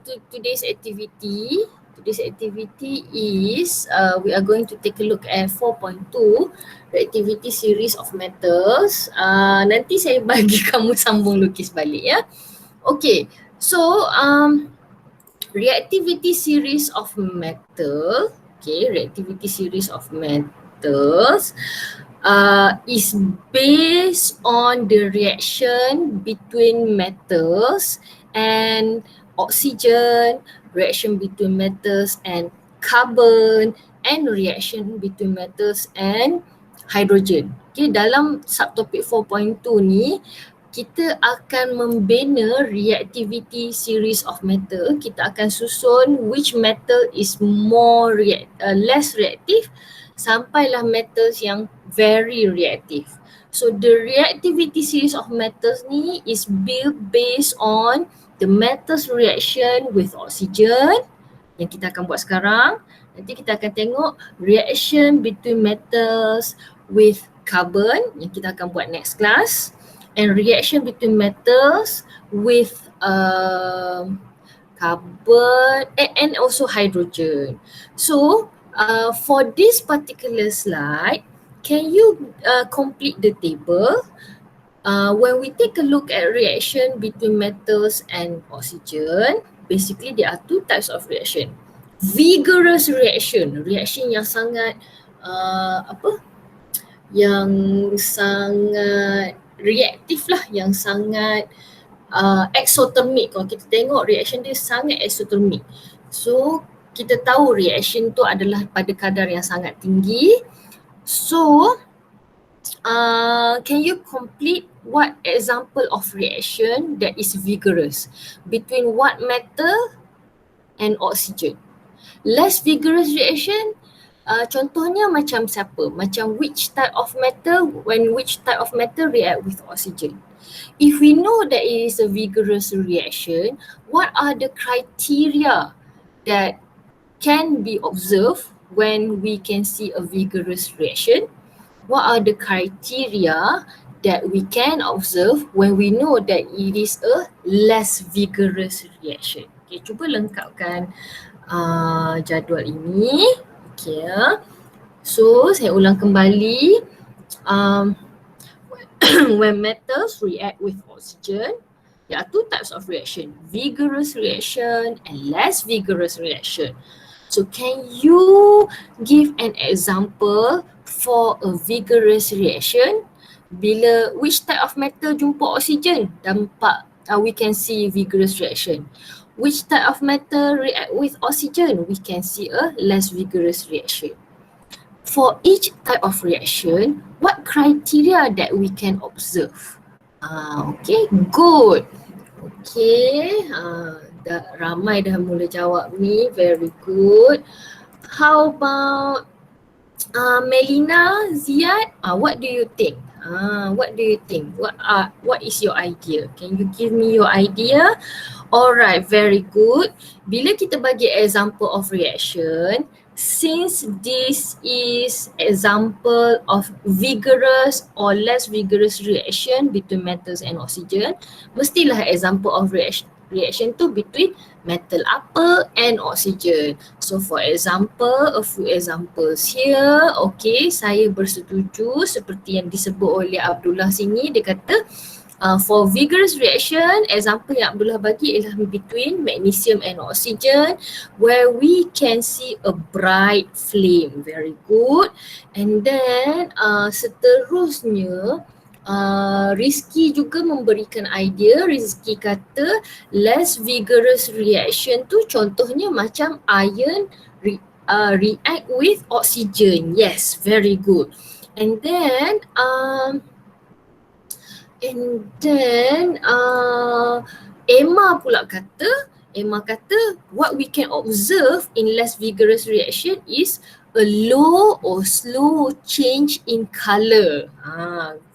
today's activity. Today's activity is we are going to take a look at 4.2 reactivity series of metals. Nanti saya bagi kamu sambung lukis balik ya. Okay, so reactivity series of metal. Okay, reactivity series of metals is based on the reaction between metals and oxygen, reaction between metals and carbon, and reaction between metals and hydrogen. Okay, dalam subtopik 4.2 ni, kita akan membina reactivity series of metal. Kita akan susun which metal is less reactive sampailah metals yang very reactive. So the reactivity series of metals ni is built based on the metals reaction with oxygen yang kita akan buat sekarang. Nanti kita akan tengok reaction between metals with carbon yang kita akan buat next class, and reaction between metals with carbon and also hydrogen. So for this particular slide, can you complete the table? When we take a look at reaction between metals and oxygen, basically there are two types of reaction. Vigorous reaction, reaction yang sangat yang sangat reaktif lah, yang sangat exothermic. Kalau kita tengok reaction dia sangat exothermic. So kita tahu reaction tu adalah pada kadar yang sangat tinggi. So can you complete what example of reaction that is vigorous between what metal and oxygen? Less vigorous reaction, contohnya macam siapa? Macam which type of metal, when which type of metal react with oxygen? If we know that it is a vigorous reaction, what are the criteria that can be observed when we can see a vigorous reaction? What are the criteria that we can observe when we know that it is a less vigorous reaction? Okay, cuba lengkapkan jadual ini. Okay, so saya ulang kembali. When metals react with oxygen, there are two types of reaction, vigorous reaction and less vigorous reaction. So can you give an example for a vigorous reaction? Bila which type of metal jumpa oxygen, dampak we can see vigorous reaction. Which type of metal react with oxygen, we can see a less vigorous reaction. For each type of reaction, what criteria that we can observe? Okay, good. Okay, ramai dah mula jawab ni, very good. How about Melina, Ziad? What do you think? What do you think? What is your idea? Can you give me your idea? Alright, very good. Bila kita bagi example of reaction, since this is example of vigorous or less vigorous reaction between metals and oxygen, mestilah example of reaction tu between metal apa and oxygen. So for example, a few examples here. Okay, saya bersetuju seperti yang disebut oleh Abdullah sini. Dia kata for vigorous reaction, example yang Abdullah bagi ialah between magnesium and oxygen, where we can see a bright flame. Very good. And then seterusnya, Rizky juga memberikan idea. Rizky kata less vigorous reaction tu contohnya macam iron react with oxygen. Yes, very good. And then Emma pula kata, what we can observe in less vigorous reaction is a low or slow change in color.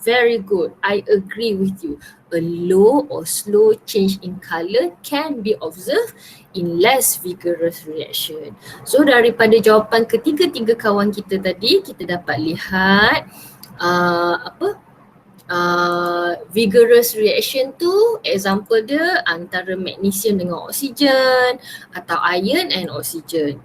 Very good. I agree with you. A low or slow change in color can be observed in less vigorous reaction. So daripada jawapan ketiga-tiga kawan kita tadi, kita dapat lihat vigorous reaction tu example dia antara magnesium dengan oksigen atau iron and oksigen.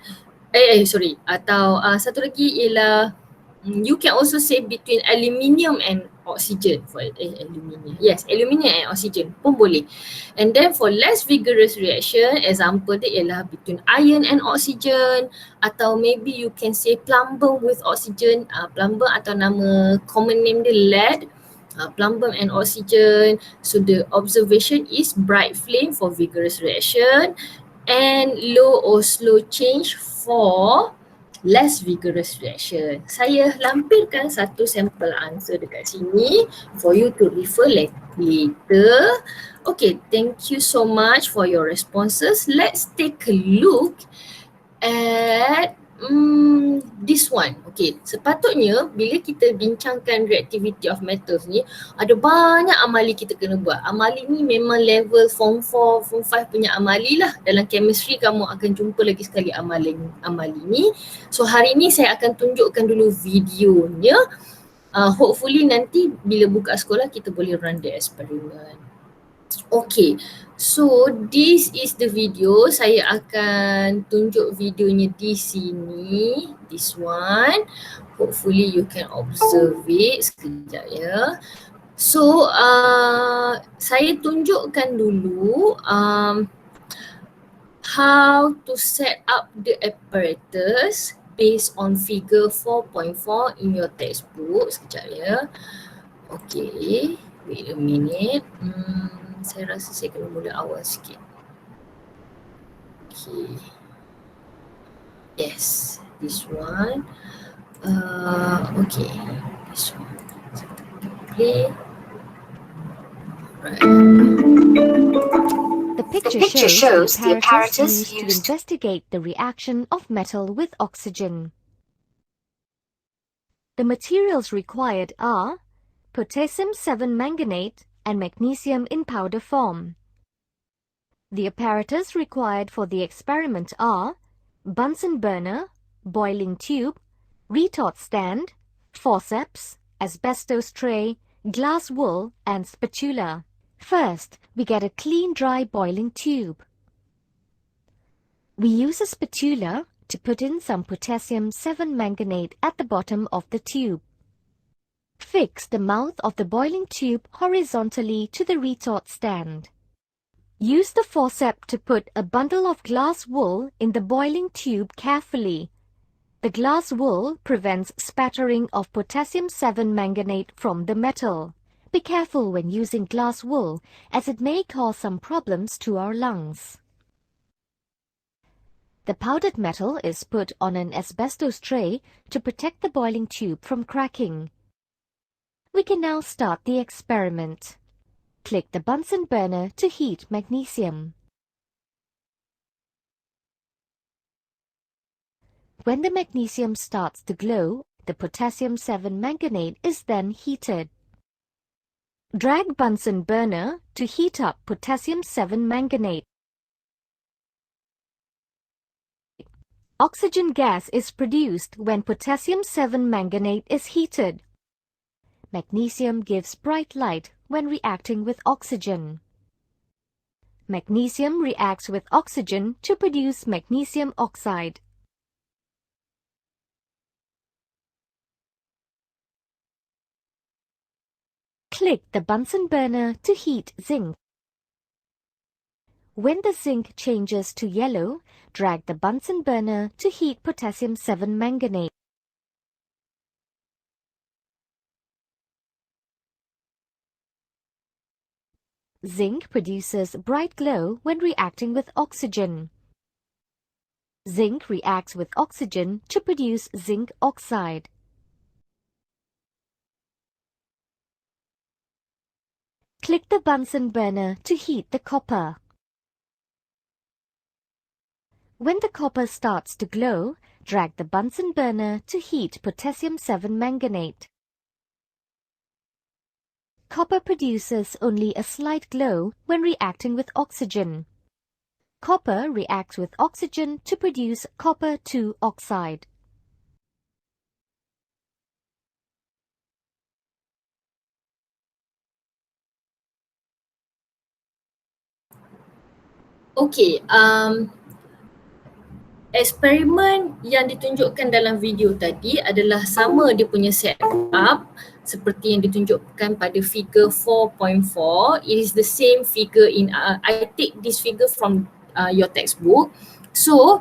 Sorry, atau satu lagi ialah you can also say between aluminium and oxygen for aluminium. Yes, aluminium and oxygen pun boleh. And then for less vigorous reaction, example dia ialah between iron and oxygen, atau maybe you can say plumbum with oxygen. Plumbum atau nama common name dia lead. Plumbum and oxygen. So the observation is bright flame for vigorous reaction and low or slow change for less vigorous reaction. Saya lampirkan satu sampel answer dekat sini for you to refer later. Okay, thank you so much for your responses. Let's take a look at this one. Okay, sepatutnya bila kita bincangkan reactivity of metals ni, ada banyak amali kita kena buat. Amali ni memang level form 4, form 5 punya amali lah. Dalam chemistry kamu akan jumpa lagi sekali amali ni. So hari ni saya akan tunjukkan dulu videonya. Hopefully nanti bila buka sekolah kita boleh run the experiment. Okay, so this is the video. Saya akan tunjuk videonya di sini. This one. Hopefully you can observe it. Sekejap ya. So, saya tunjukkan dulu how to set up the apparatus based on figure 4.4 in your textbook. Sekejap ya. Okay, wait a minute. Saya rasa saya kena mula awal sikit. Okay. Yes, this one. Okay, this one. Play. Right. The picture shows the apparatus used to investigate the reaction of metal with oxygen. The materials required are potassium 7 manganate and magnesium in powder form. The apparatus required for the experiment are Bunsen burner, boiling tube, retort stand, forceps, asbestos tray, glass wool and spatula. First, we get a clean dry boiling tube. We use a spatula to put in some potassium 7 manganate at the bottom of the tube. Fix the mouth of the boiling tube horizontally to the retort stand. Use the forceps to put a bundle of glass wool in the boiling tube carefully. The glass wool prevents spattering of potassium 7 manganate from the metal. Be careful when using glass wool as it may cause some problems to our lungs. The powdered metal is put on an asbestos tray to protect the boiling tube from cracking. We can now start the experiment. Click the Bunsen burner to heat magnesium. When the magnesium starts to glow, the potassium 7 manganate is then heated. Drag Bunsen burner to heat up potassium 7 manganate. Oxygen gas is produced when potassium 7 manganate is heated. Magnesium gives bright light when reacting with oxygen. Magnesium reacts with oxygen to produce magnesium oxide. Click the Bunsen burner to heat zinc. When the zinc changes to yellow, drag the Bunsen burner to heat potassium 7 manganate. Zinc produces bright glow when reacting with oxygen. Zinc reacts with oxygen to produce zinc oxide. Click the Bunsen burner to heat the copper. When the copper starts to glow, drag the Bunsen burner to heat potassium 7 manganate. Copper produces only a slight glow when reacting with oxygen. Copper reacts with oxygen to produce copper 2 oxide. Okay, eksperimen yang ditunjukkan dalam video tadi adalah sama dia punya setup seperti yang ditunjukkan pada figure 4.4. It is the same figure in, I take this figure from your textbook. So,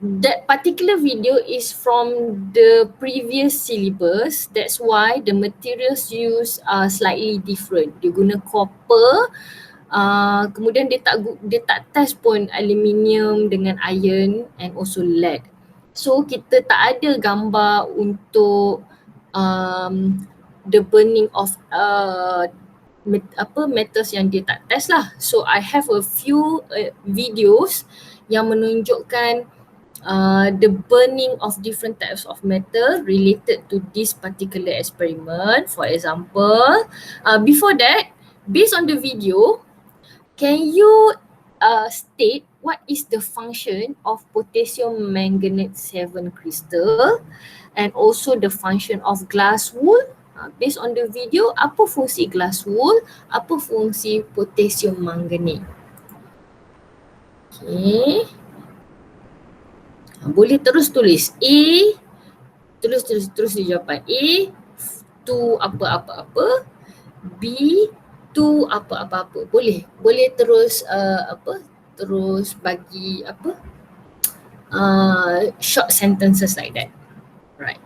that particular video is from the previous syllabus. That's why the materials used are slightly different. Dia guna copper, kemudian dia tak test pun aluminium dengan iron and also lead. So kita tak ada gambar untuk the burning of metals yang dia tak test lah. So I have a few videos yang menunjukkan the burning of different types of metal related to this particular experiment. For example, before that, based on the video, can you state what is the function of potassium manganate 7 crystal and also the function of glass wool? Based on the video, apa fungsi glass wool? Apa fungsi potassium manganate? Okay. Boleh terus tulis A, terus di jawapan A, to apa-apa-apa, B, to apa-apa-apa. Boleh terus terus bagi short sentences like that. Right.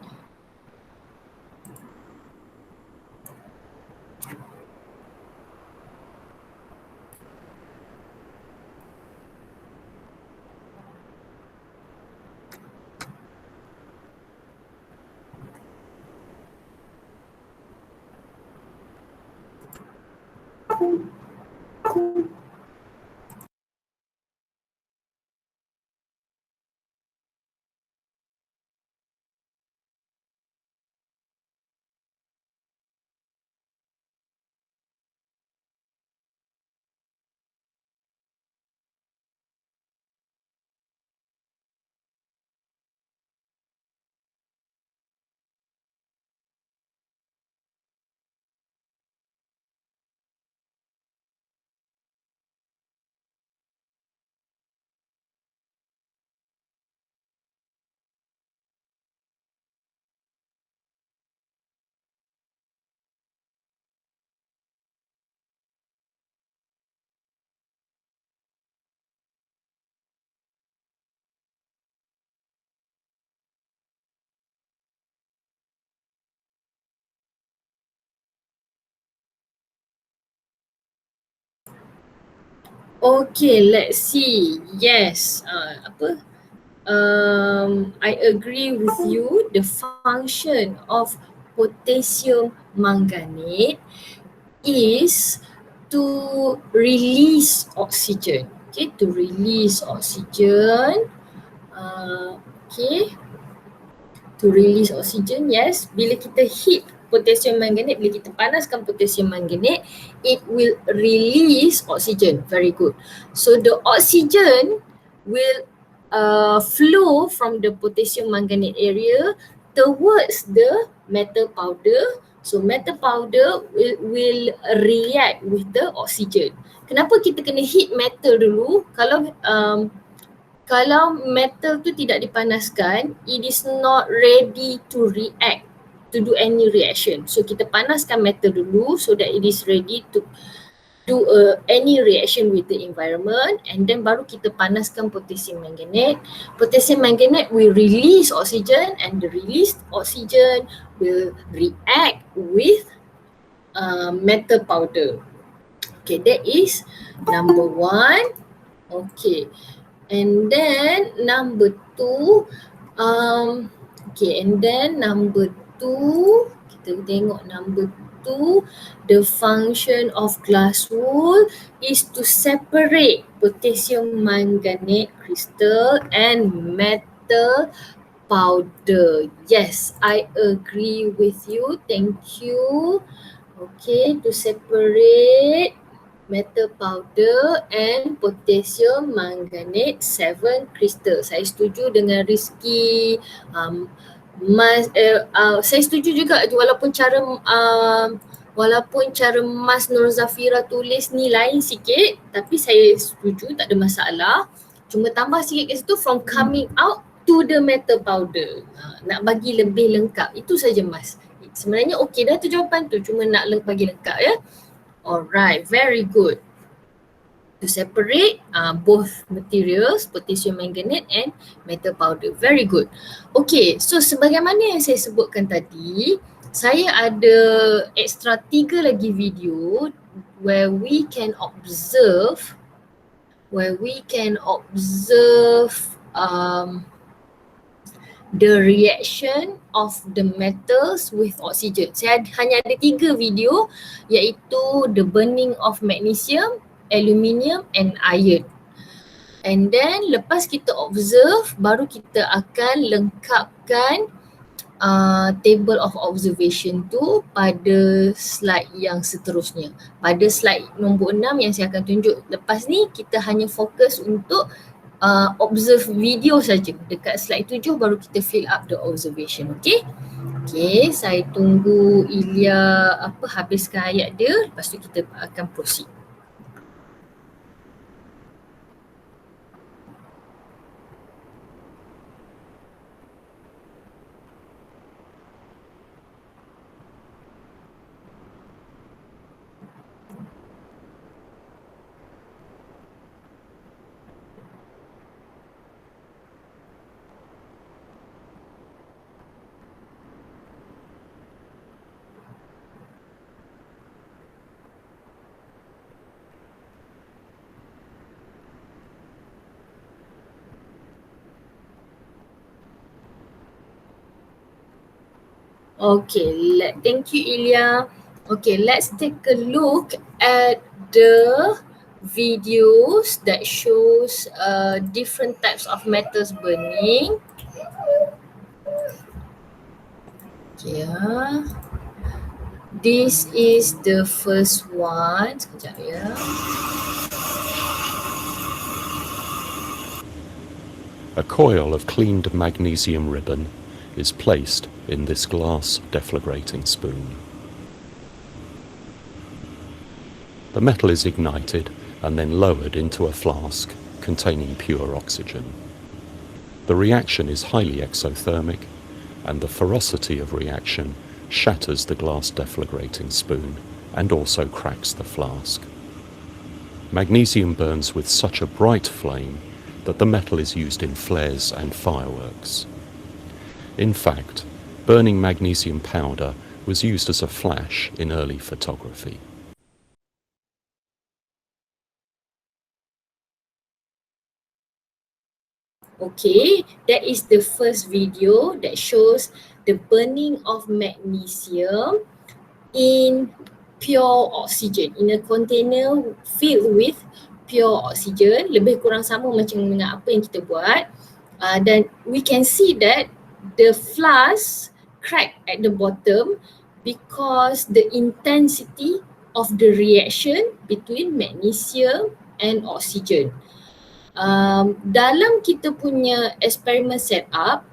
Okay, let's see. Yes, I agree with you. The function of potassium manganate is to release oxygen. Okay, to release oxygen. Okay, to release oxygen, yes. Bila kita heat potassium manganate, bila kita panaskan potassium manganate, it will release oxygen. Very good. So the oxygen will flow from the potassium manganate area towards the metal powder. So metal powder will react with the oxygen. Kenapa kita kena heat metal dulu? Kalau metal tu tidak dipanaskan, it is not ready to react, to do any reaction. So kita panaskan metal dulu so that it is ready to do any reaction with the environment, and then baru kita panaskan potassium manganate. Potassium manganate will release oxygen and the released oxygen will react with metal powder. Okay, that is number one. Okay. And then number two, kita tengok number two, the function of glass wool is to separate potassium manganate crystal and metal powder. Yes, I agree with you. Thank you. Okay, to separate metal powder and potassium manganate 7 crystal. Saya setuju dengan Rizky. Saya setuju juga walaupun cara Walaupun cara Mas Nur Zafira tulis ni lain sikit, tapi saya setuju, tak ada masalah. Cuma tambah sikit kat situ, from coming out to the metal powder. Nak bagi lebih lengkap. Itu saja Mas. Sebenarnya okey dah tu jawapan tu, cuma nak bagi lengkap ya. Alright, very good. To separate both materials, potassium manganate and metal powder. Very good. Okay, so sebagaimana yang saya sebutkan tadi, saya ada extra 3 lagi video where we can observe the reaction of the metals with oxygen. Saya hanya ada 3 video, iaitu the burning of magnesium, aluminium and iron. And then lepas kita observe, baru kita akan lengkapkan table of observation tu pada slide yang seterusnya. Pada slide nombor 6 yang saya akan tunjuk lepas ni, kita hanya fokus untuk observe video saja. Dekat slide 7 baru kita fill up the observation. Okay? Okay, saya tunggu Ilya habiskan ayat dia, lepas tu kita akan proceed. Okay, thank you Ilya. Okay, let's take a look at the videos that shows different types of metals burning. Okay, this is the first one. Sekejap ya. A coil of cleaned magnesium ribbon is placed in this glass deflagrating spoon. The metal is ignited and then lowered into a flask containing pure oxygen. The reaction is highly exothermic, and the ferocity of reaction shatters the glass deflagrating spoon and also cracks the flask. Magnesium burns with such a bright flame that the metal is used in flares and fireworks. In fact, burning magnesium powder was used as a flash in early photography. Okay, that is the first video that shows the burning of magnesium in pure oxygen, in a container filled with pure oxygen. Lebih kurang sama macam dengan apa yang kita buat. Dan we can see that the flask crack at the bottom because the intensity of the reaction between magnesium and oxygen. Dalam kita punya experiment setup,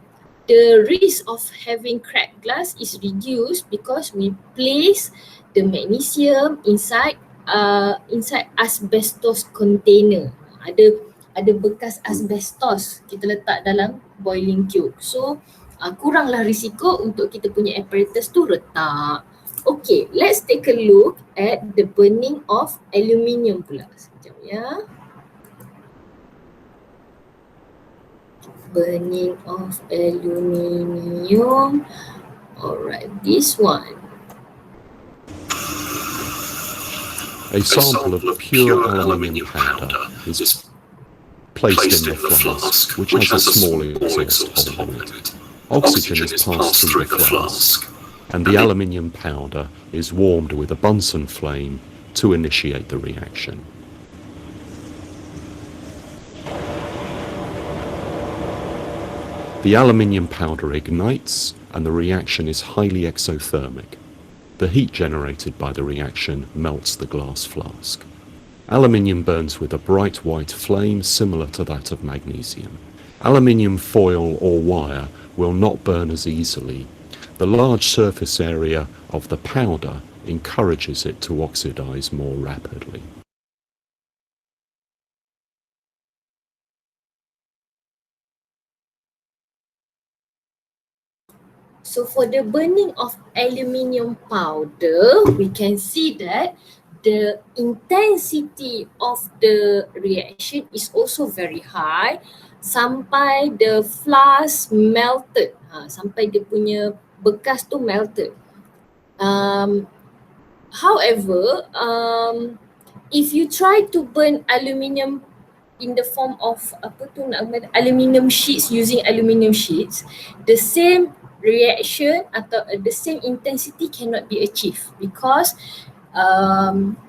the risk of having cracked glass is reduced because we place the magnesium inside asbestos container. Ada bekas asbestos kita letak dalam boiling tube. So kuranglah risiko untuk kita punya apparatus tu retak. Okay, let's take a look at the burning of aluminium pula. Sekejap ya. Burning of aluminium. Alright, this one. A sample of pure aluminium powder is placed in the flask, which has a small exhaust hole in it. Oxygen is passed through the flask, and the aluminium powder is warmed with a Bunsen flame to initiate the reaction. The aluminium powder ignites and the reaction is highly exothermic. The heat generated by the reaction melts the glass flask. Aluminium burns with a bright white flame similar to that of magnesium. Aluminium foil or wire will not burn as easily. The large surface area of the powder encourages it to oxidize more rapidly. So for the burning of aluminium powder, we can see that the intensity of the reaction is also very high sampai the flask melted. Sampai dia punya bekas tu melted. However, if you try to burn aluminium in the form of aluminium sheets, using aluminium sheets, the same reaction atau the same intensity cannot be achieved because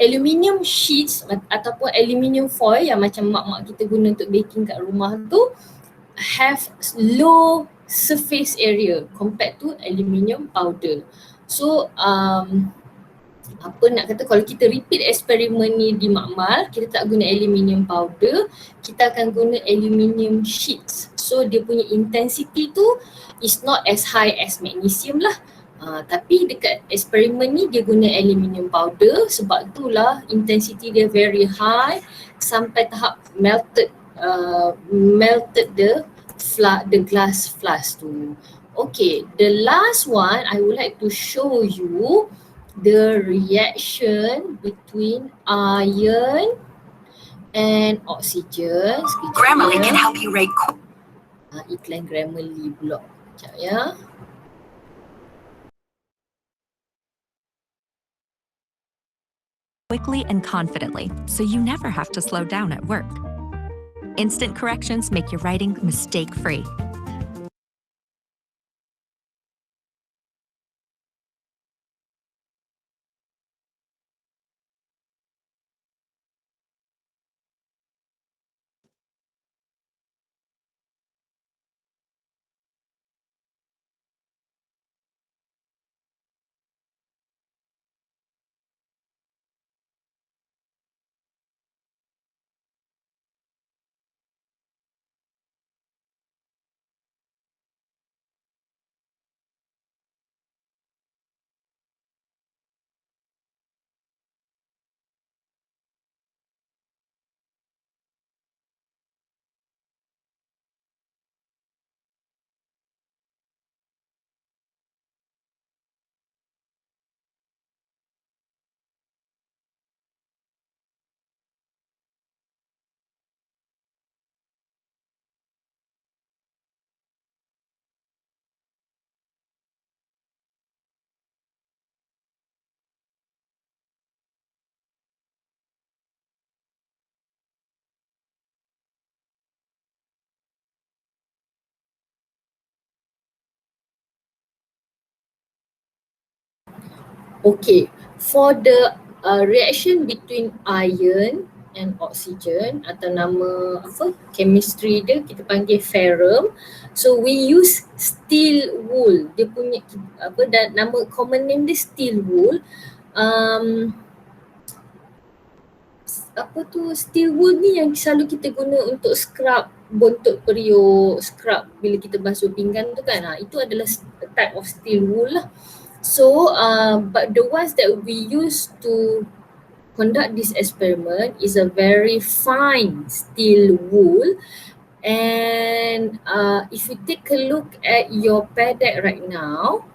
aluminium sheets ataupun aluminium foil yang macam mak-mak kita guna untuk baking kat rumah tu have low surface area compared to aluminium powder. So apa nak kata, kalau kita repeat eksperimen ni di makmal, kita tak guna aluminium powder, kita akan guna aluminium sheets. So dia punya intensity tu is not as high as magnesium lah. Tapi dekat eksperimen ni dia guna aluminium powder, sebab itulah intensity dia very high sampai tahap melted the glass flask tu. Okay, the last one I would like to show you the reaction between iron and oxygen. Grammarly can help you rate Iklan Grammarly pula. Sekejap ya. quickly and confidently, so you never have to slow down at work. Instant corrections make your writing mistake-free. Okay, for the reaction between iron and oxygen, atau nama apa chemistry dia kita panggil ferrum. So we use steel wool. Dia punya apa, dan nama common name dia steel wool. Apa tu steel wool ni yang selalu kita guna untuk scrub bontot periuk, scrub bila kita basuh pinggan tu kan. Itu adalah type of steel wool lah. So, but the ones that we use to conduct this experiment is a very fine steel wool. And if you take a look at your paddock right now,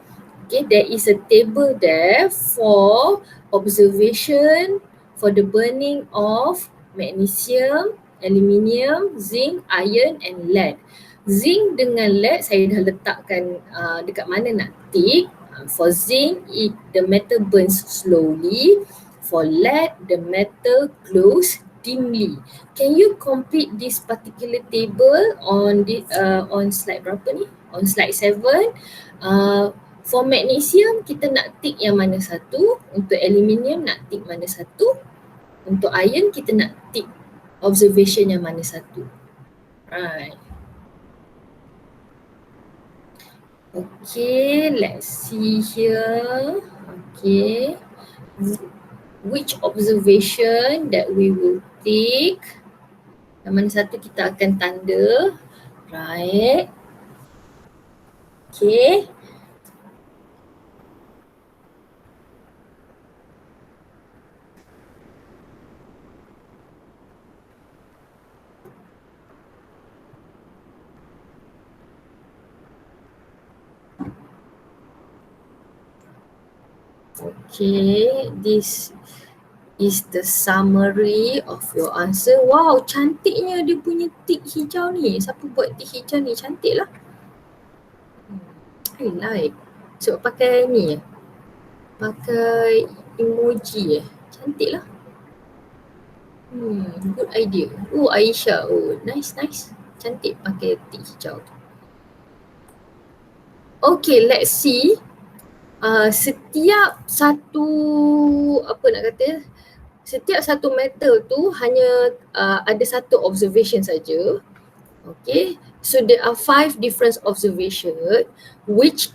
okay, there is a table there for observation for the burning of magnesium, aluminium, zinc, iron and lead. Zinc dengan lead saya dah letakkan dekat mana nak tick. For zinc, the metal burns slowly. For lead, the metal glows dimly. Can you complete this particular table on slide berapa ni? On slide 7. For magnesium, kita nak tick yang mana satu. Untuk aluminium, nak tick mana satu. Untuk iron, kita nak tick observation yang mana satu. Right. Okay, let's see here. Okay. Which observation that we will take. Yang mana satu kita akan tanda. Right. Okay. Okay, this is the summary of your answer. Wow, cantiknya dia punya tick hijau ni. Siapa buat tick hijau ni? Cantik lah. I like. So pakai ni ya? Pakai emoji Cantik lah. Good idea. Oh, Aisyah. Oh, nice. Cantik pakai tick hijau tu. Okay, let's see. Setiap satu, apa nak kata, setiap satu metal tu hanya ada satu observation saja. Okay, so there are 5 different observation. Which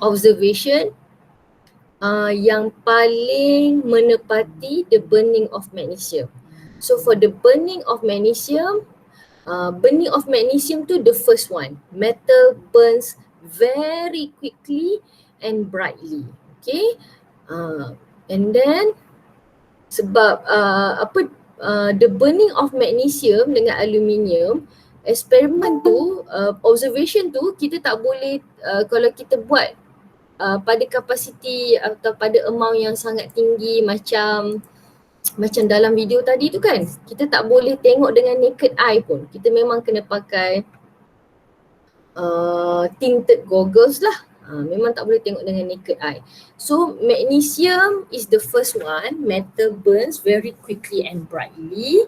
observation yang paling menepati the burning of magnesium? So for the burning of magnesium tu the first one. Metal burns very quickly and brightly. Okay, and then sebab the burning of magnesium dengan aluminium, eksperimen tu, observation tu kita tak boleh kalau kita buat pada kapasiti atau pada amount yang sangat tinggi macam dalam video tadi tu kan, kita tak boleh tengok dengan naked eye pun. Kita memang kena pakai tinted goggles lah. Memang tak boleh tengok dengan naked eye. So magnesium is the first one. Metal burns very quickly and brightly.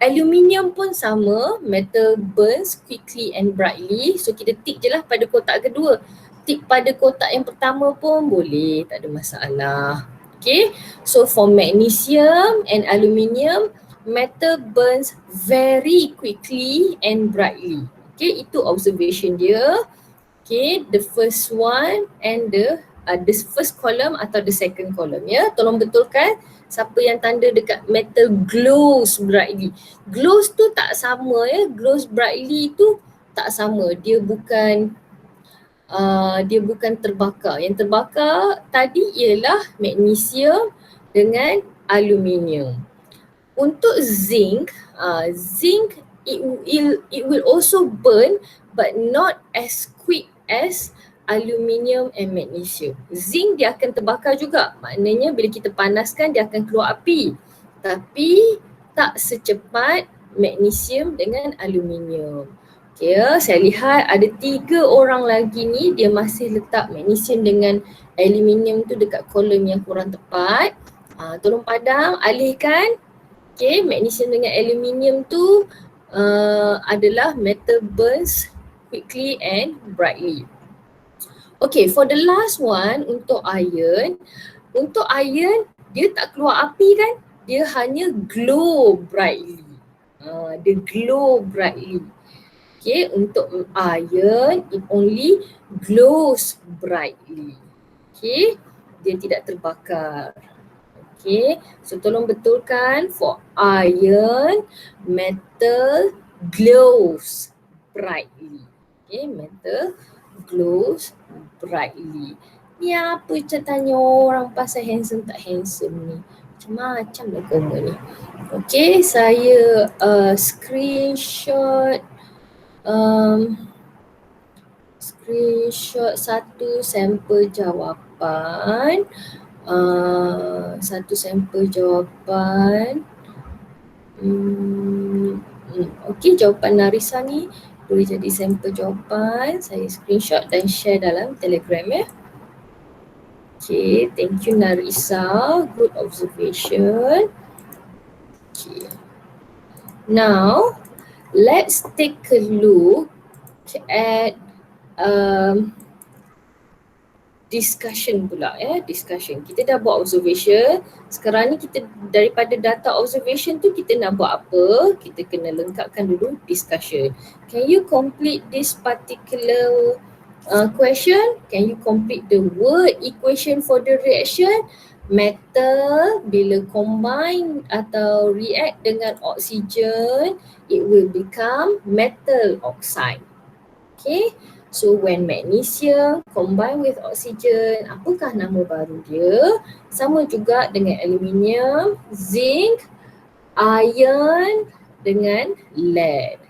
Aluminium pun sama. Metal burns quickly and brightly. So kita tick je lah pada kotak kedua. Tick pada kotak yang pertama pun boleh, tak ada masalah. Okay, so for magnesium and aluminium, metal burns very quickly and brightly. Okay, itu observation dia. Okay, the first one and the first column atau the second column ya. Tolong betulkan siapa yang tanda dekat metal glows brightly. Glows tu tak sama ya. Glows brightly tu tak sama. Dia bukan terbakar. Yang terbakar tadi ialah magnesium dengan aluminium. Untuk zinc, it will also burn but not as quick as aluminium and magnesium. Zinc dia akan terbakar juga. Maknanya bila kita panaskan dia akan keluar api. Tapi tak secepat magnesium dengan aluminium. Okay, saya lihat ada 3 orang lagi ni dia masih letak magnesium dengan aluminium tu dekat kolom yang kurang tepat. Tolong padang, alihkan. Okay, magnesium dengan aluminium tu adalah metal burns quickly and brightly. Okay, for the last one untuk iron dia tak keluar api kan? Dia hanya glow brightly. Dia glow brightly. Okay, untuk iron it only glows brightly. Okay, dia tidak terbakar. Okay, so tolong betulkan for iron, metal glows brightly. Okay, metal glows brightly. Ni apa macam tanya orang pasal handsome tak handsome ni. Macam-macam lah komen ni. Okay, saya screenshot satu sampel jawapan. Okey, jawapan Narisa ni boleh jadi sampel jawapan. Saya screenshot dan share dalam Telegram ya. Okay, thank you Narisa. Good observation. Okay. Now, let's take a look at discussion pula ya, discussion. Kita dah buat observation. Sekarang ni kita daripada data observation tu kita nak buat apa? Kita kena lengkapkan dulu discussion. Can you complete this particular question? Can you complete the word equation for the reaction? Metal bila combine atau react dengan oxygen, it will become metal oxide. Okay. So when magnesium combine with oxygen, apakah nama baru dia? Sama juga dengan aluminium, zinc, iron dengan lead.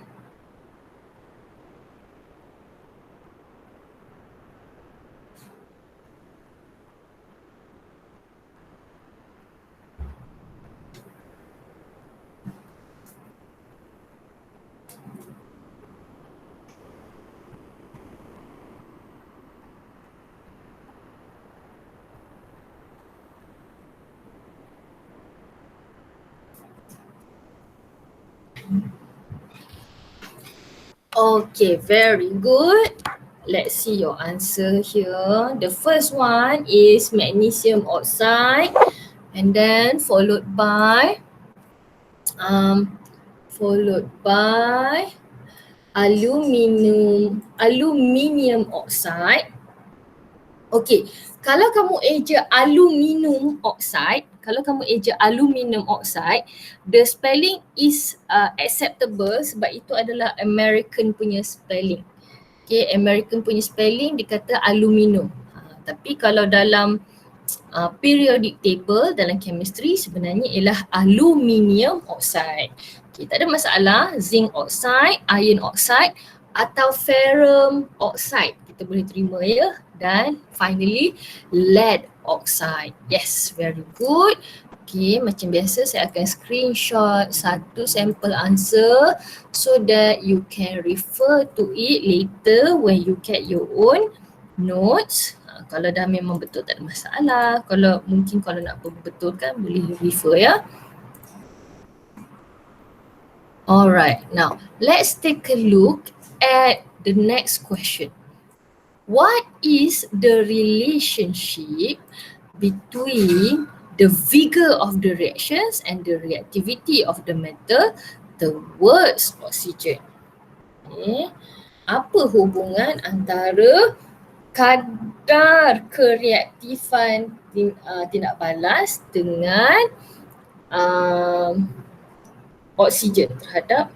Okay, very good. Let's see your answer here. The first one is magnesium oxide, and then um followed by aluminium oxide. Okay, kalau kamu eja aluminium oxide, the spelling is acceptable sebab itu adalah American punya spelling. Okay, American punya spelling dia kata aluminium. Tapi kalau dalam periodic table dalam chemistry sebenarnya ialah aluminium oxide. Okay, tak ada masalah, zinc oxide, iron oxide atau ferrum oxide kita boleh terima ya. Dan finally lead oxide. Yes, very good. Okay, macam biasa saya akan screenshot satu sampel answer so that you can refer to it later when you get your own notes. Kalau dah memang betul tak ada masalah. Kalau nak betulkan boleh refer ya. Alright, now let's take a look at the next question. What is the relationship between the vigor of the reactions and the reactivity of the metal towards oxygen? Okay. Apa hubungan antara kadar kereaktifan tindak balas dengan oksigen terhadap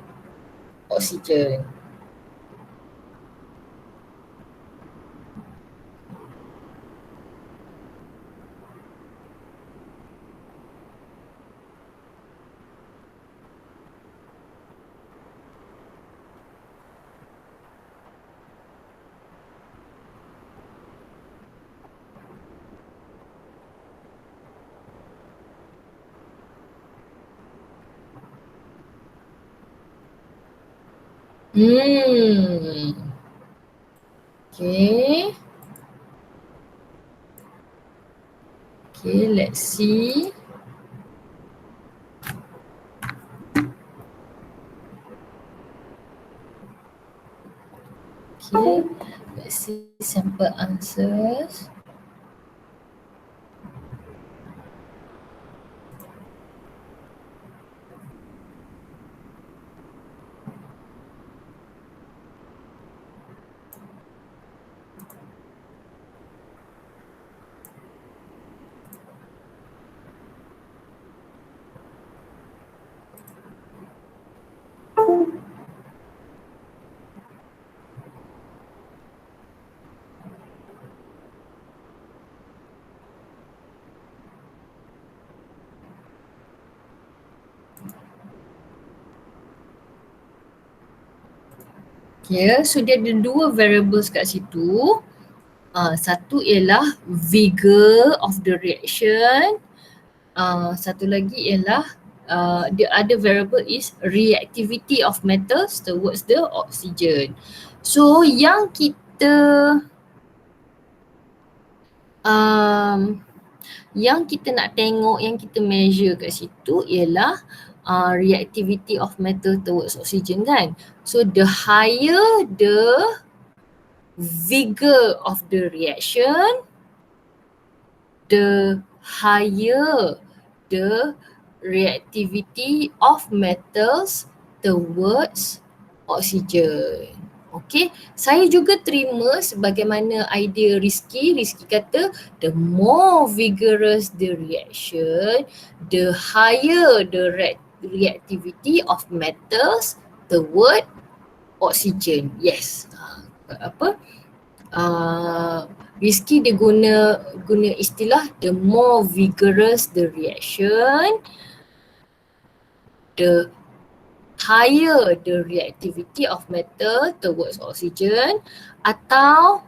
oksigen? Okay. Okay, let's see. Okay, let's see sample answers. Okay, so dia ada dua variables kat situ. Satu ialah vigor of the reaction. Satu lagi ialah the other variable is reactivity of metals towards the oxygen. So yang kita nak tengok, yang kita measure kat situ ialah reactivity of metal towards oxygen kan. So the higher the vigor of the reaction, the higher the reactivity of metals towards oxygen. Okay, saya juga terima sebagaimana idea Rizky. Rizky kata the more vigorous the reaction, the higher the reactivity of metals toward oxygen. Yes. Rizky dia guna istilah the more vigorous the reaction, the higher the reactivity of metal towards oxygen, atau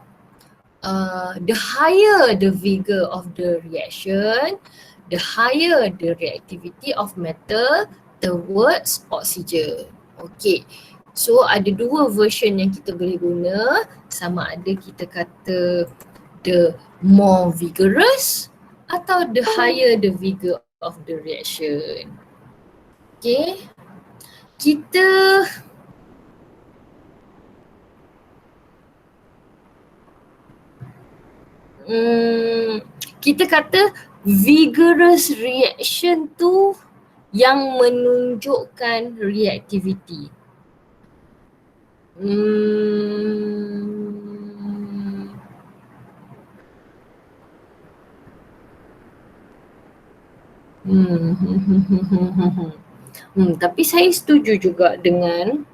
the higher the vigor of the reaction, the higher the reactivity of metal towards oxygen. Okay, so ada dua version yang kita boleh guna, sama ada kita kata the more vigorous atau the higher the vigor of the reaction. Okay, kita kita kata vigorous reaction tu yang menunjukkan reactivity. Tapi saya setuju juga dengan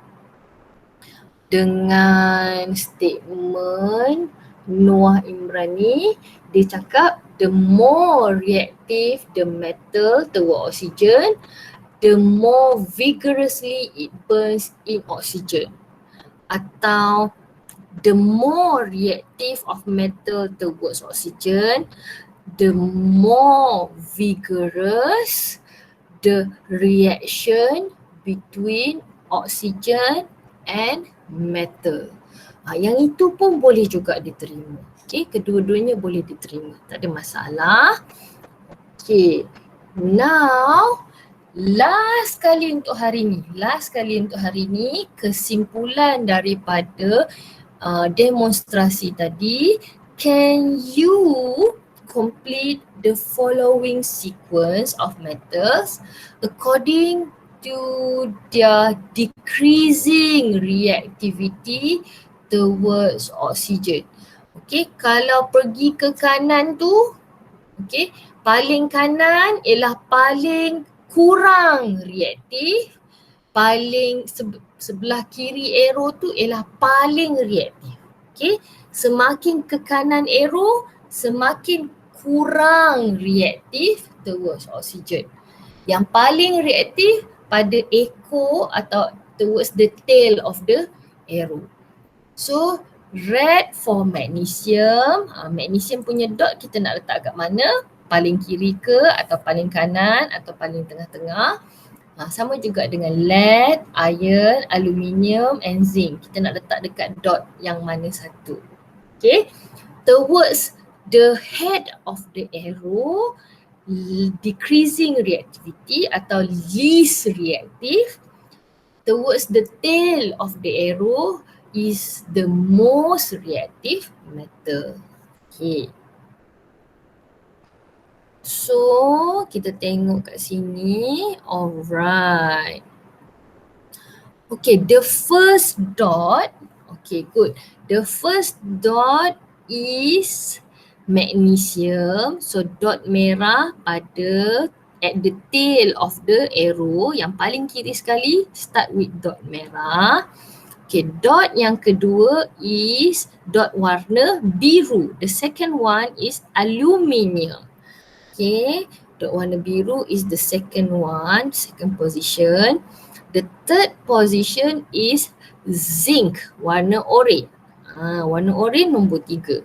statement Noah Imrani. Dia cakap the more reactive the metal toward oxygen, the more vigorously it burns in oxygen. Atau the more reactive of metal towards oxygen, the more vigorous the reaction between oxygen and metal. Yang itu pun boleh juga diterima. Okay, kedua-duanya boleh diterima. Tak ada masalah. Okay, now last kali untuk hari ni, kesimpulan daripada demonstrasi tadi, can you complete the following sequence of metals according to their decreasing reactivity towards oxygen? Okay, kalau pergi ke kanan tu, okay, paling kanan ialah paling kurang reaktif, paling sebelah kiri arrow tu ialah paling reaktif. Okay, semakin ke kanan arrow, semakin kurang reaktif towards oxygen. Yang paling reaktif pada echo atau towards the tail of the arrow. So red for magnesium, magnesium punya dot kita nak letak kat mana? Paling kiri ke atau paling kanan atau paling tengah-tengah. Sama juga dengan lead, iron, aluminium and zinc. Kita nak letak dekat dot yang mana satu. Okay. Towards the head of the arrow, decreasing reactivity atau least reactive. Towards the tail of the arrow is the most reactive metal. Okay. So, kita tengok kat sini. Alright. Okay, the first dot. Okay, good. The first dot is magnesium. So, dot merah pada at the tail of the arrow. Yang paling kiri sekali, start with dot merah. Okay, dot yang kedua is dot warna biru. The second one is aluminium. Okay, dot warna biru is the second one, second position. The third position is zinc, warna orange. Warna orange nombor 3.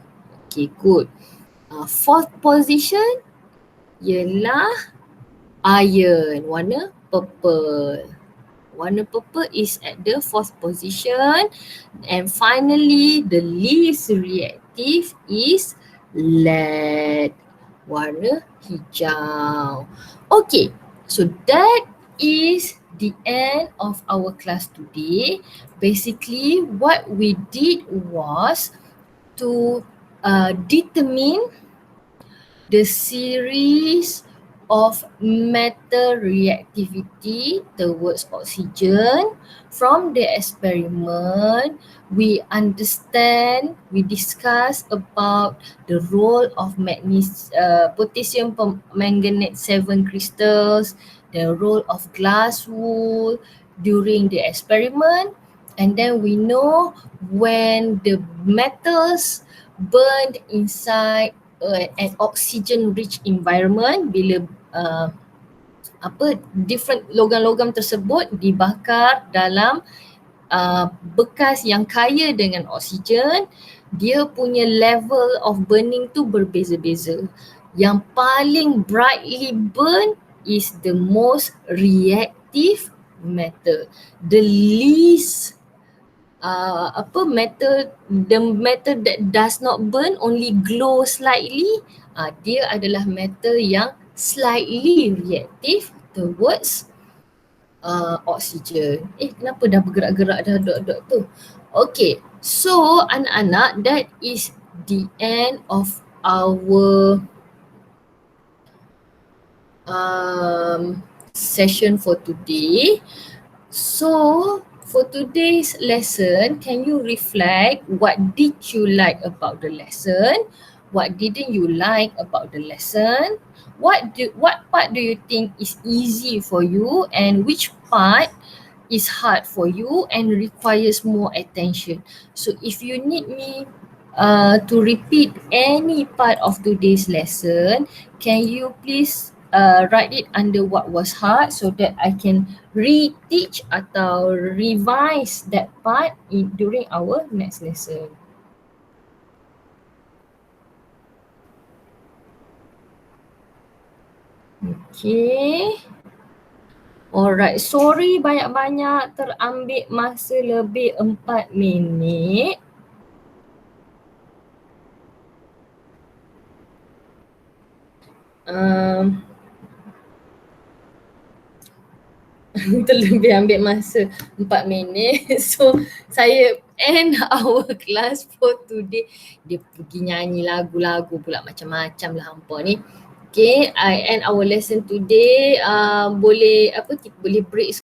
Okay, good. Fourth position ialah iron, warna purple. Warna purple is at the fourth position. And finally, the least reactive is lead, warna hijau. Okay, so that is the end of our class today. Basically, what we did was to determine the series of metal reactivity towards oxygen. From the experiment, we understand, we discuss about the role of potassium permanganate 7 crystals, the role of glass wool during the experiment, and then we know when the metals burned inside an oxygen-rich environment, bila different logam-logam tersebut dibakar dalam bekas yang kaya dengan oksigen, dia punya level of burning tu berbeza-beza. Yang paling brightly burn is the most reactive metal. The least the metal that does not burn, only glow slightly, dia adalah metal yang slightly reactive towards oxygen. Kenapa dah bergerak-gerak dah dot-dot tu? Okay, so anak-anak, that is the end of our session for today. So for today's lesson, can you reflect what did you like about the lesson? What didn't you like about the lesson? What part do you think is easy for you, and which part is hard for you and requires more attention? So if you need me to repeat any part of today's lesson, can you please write it under what was hard so that I can reteach atau revise that part during our next lesson. Okay. Alright, sorry banyak-banyak terambil masa lebih 4 minit. Terlebih ambil masa 4 minit. So saya end our class for today. Dia pergi nyanyi lagu-lagu pula macam-macam lah hampa ni. Okay, I end our lesson today. Boleh break